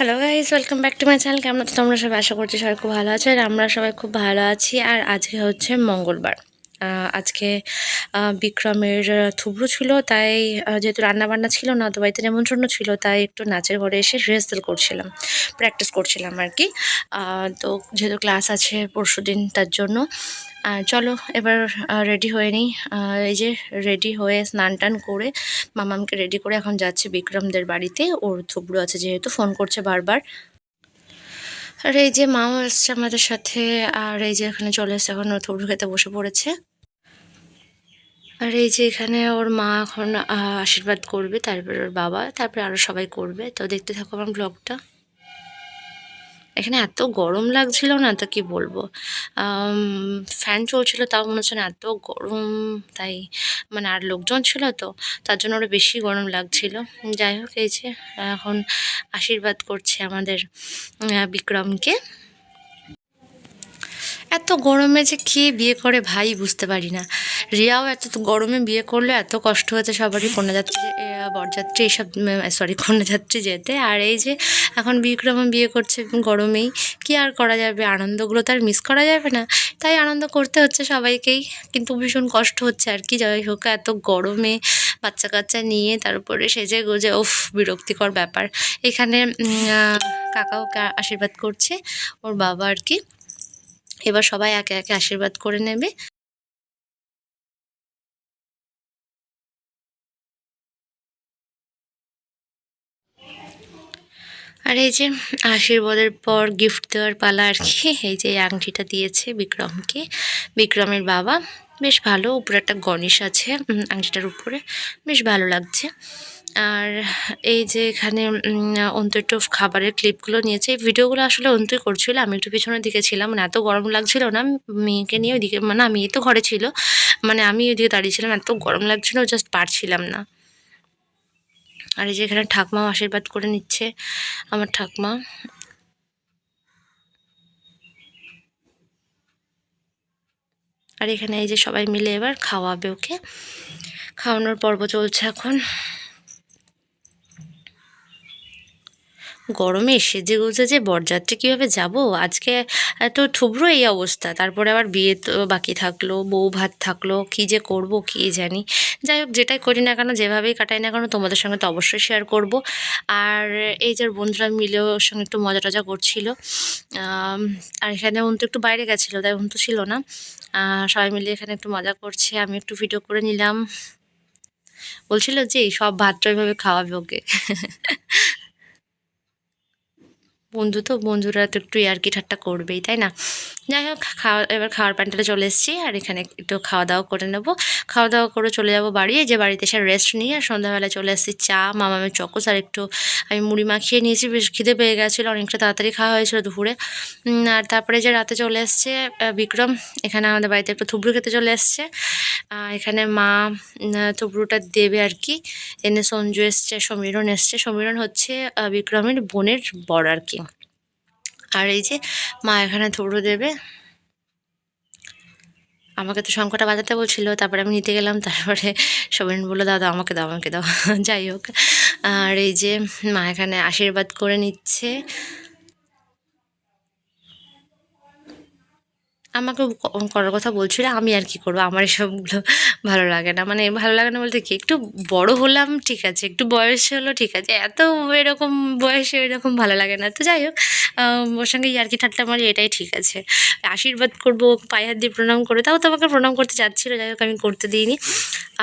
Hello guys, welcome back to my channel. কেমন আছো তোমরা সবাই? আশা করছি সবাই খুব ভালো আছে আর আমরা সবাই খুব ভালো আছি। আর আজকে হচ্ছে মঙ্গলবার। আজকে বিক্রমের থুবড়ো ছিল, তাই যেহেতু রান্নাবান্না ছিল না, তো বাড়িতে নেমন্ত্রণ ছিল, তাই একটু নাচের ঘরে এসে রিহার্সাল করছিলাম, প্র্যাকটিস করছিলাম আর কি। তো যেহেতু ক্লাস আছে পরশুদিন, তার জন্য চলো এবার রেডি হয়ে নিই। এই যে রেডি হয়ে স্নান টান করে মামামকে রেডি করে এখন যাচ্ছে বিক্রমদের বাড়িতে। ওর থুবড়ো আছে যেহেতু, ফোন করছে বারবার। আর এই যে মাও এসছে আমাদের সাথে, আর এই যে এখানে চলে এসছে, এখন ওর থুবড়ো খেতে বসে পড়েছে। আর এই যে এখানে ওর মা এখন আশীর্বাদ করবে, তারপরে ওর বাবা, তারপরে আরও সবাই করবে। তো দেখতে থাকো আমার ব্লগটা। এখানে এত গরম লাগছিল না, তো কি বলবো, ফ্যান চলছিল তাও মনে হচ্ছে না এত গরম। তাই মানে আর লোকজন ছিল তো, তার জন্য আরও বেশি গরম লাগছিল। যাই হোক, এই যে এখন আশীর্বাদ করছে আমাদের বিক্রমকে। এত গরমে যে কে বিয়ে করে ভাই বুঝতে পারি না। রিয়াও এত গরমে বিয়ে করলে এত কষ্ট হচ্ছে সবারই, কন্যাযাত্রী বরযাত্রী এইসব, সরি কন্যাযাত্রী যেতে। আর এই যে এখন বিক্রম বিয়ে করছে গরমেই, কি আর করা যাবে, আনন্দগুলো তো আর মিস করা যাবে না, তাই আনন্দ করতে হচ্ছে সবাইকেই। কিন্তু ভীষণ কষ্ট হচ্ছে আর কি। যাই হোক, এত গরমে বাচ্চা কাচ্চা নিয়ে তারপরে সেজে গোজে, উফ বিরক্তিকর ব্যাপার। এখানে কাকাও আশীর্বাদ করছে, ওর বাবা আর কি। এবার সবাই একে একে আশীর্বাদ করে নেবে। আর এই যে আশীর্বাদের পর গিফট দেওয়ার পালা আর কি। এই যে আংটিটা দিয়েছে বিক্রমকে বিক্রমের বাবা, বেশ ভালো। উপরে একটা গণেশ আছে আংটিটার উপরে, বেশ ভালো লাগছে। আর এই যে এখানে অন্তু একটু খাবারের ক্লিপগুলো নিয়েছে। এই ভিডিওগুলো আসলে অন্তুই করছিল, আমি একটু পিছনের দিকে ছিলাম। মানে এত গরম লাগছিল না, মেয়েকে নিয়ে ওইদিকে, মানে মেয়ে তো ঘরে ছিল, মানে আমি ওইদিকে দাঁড়িয়েছিলাম, এত গরম লাগছিল জাস্ট পারছিলাম না। আর এই যে এখানে ঠাকমাও আশীর্বাদ করে নিচ্ছে, আমার ঠাকমা। আর এখানে এই যে সবাই মিলে এবার খাওয়াবে ওকে, খাওয়ানোর পর্ব চলছে এখন। গরমে সেজে গুজে যে বরযাত্রী কীভাবে যাব আজকে, এত থুবড়ো এই অবস্থা, তারপরে আবার বিয়ে তো বাকি থাকলো, বউ ভাত থাকলো, কী যে করব কী জানি। যাই হোক, যেটাই করি না কেন, যেভাবেই কাটাই না কেন, তোমাদের সঙ্গে তো অবশ্যই শেয়ার করব। আর এই যে বন্ধুরা মিলেও ওর সঙ্গে একটু মজা টজা করছিল। আর এখানে অন্তু একটু বাইরে গেছিলো, তাই অন্তু ছিল না। সবাই মিলে এখানে একটু মজা করছে, আমি একটু ভিডিও করে নিলাম। বলছিল যে এই সব ভাতটা এভাবে খাওয়াবে ওকে। বন্ধু তো, বন্ধুরা তো একটু ইয়ার্কি ঠাট্টা করবেই, তাই না? যাই হোক, এবার খাওয়ার প্যান্ডেলে চলে এসেছি, আর এখানে একটু খাওয়া দাওয়া করে নেবো। খাওয়া দাওয়া করে চলে যাব বাড়ি। যে বাড়িতে এসে রেস্ট নিয়ে আর সন্ধ্যাবেলায় চলে এসেছি চা, মামামের চকোস, আর একটু আমি মুড়ি মাখিয়ে নিয়েছি। বেশ খিদে পেয়ে গেছিলো, অনেকটা তাড়াতাড়ি খাওয়া হয়েছিল দুপুরে। আর তারপরে যে রাতে চলে এসছে বিক্রম, এখানে আমাদের বাড়িতে একটু থুবড়ু খেতে চলে এসছে। এখানে মা থুবড়ুটা দেবে আর কি। এনে সঞ্জু এসছে, সমীরণ এসছে। সমীরণ হচ্ছে বিক্রমের বোনের বর আর কি। আর এই যে মা এখানে থুবড়ু দেবে। আমাকে তো শঙ্খটা বাজাতে বলছিল, তারপরে আমি নিতে গেলাম, তারপরে সমীরণ বললো দাদা আমাকে দাও, আমাকে দাও। যাই হোক, আর এই যে মা এখানে আশীর্বাদ করে নিচ্ছে। আমাকে করার কথা বলছিল, আমি আর কি করবো, আমার এসবগুলো ভালো লাগে না। মানে ভালো লাগে না বলতে কি, একটু বড় হলাম ঠিক আছে, একটু বয়স হলো ঠিক আছে, এত এরকম বয়সে এরকম ভালো লাগে না। তো যাই হোক, ওর সঙ্গে ইয়ার্কি ঠাট্টা মারি, এটাই ঠিক আছে। আশীর্বাদ করবো, পায়ে হাত দিয়ে প্রণাম করে, তাও তো আমাকে প্রণাম করতে চাচ্ছিলো, যাই হোক আমি করতে দিইনি।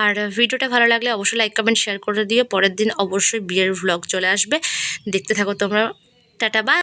আর ভিডিওটা ভালো লাগলে অবশ্যই লাইক কমেন্ট শেয়ার করে দিও। পরের দিন অবশ্যই বিয়ের ভ্লগ চলে আসবে, দেখতে থাকো তোমরা। Tata, by.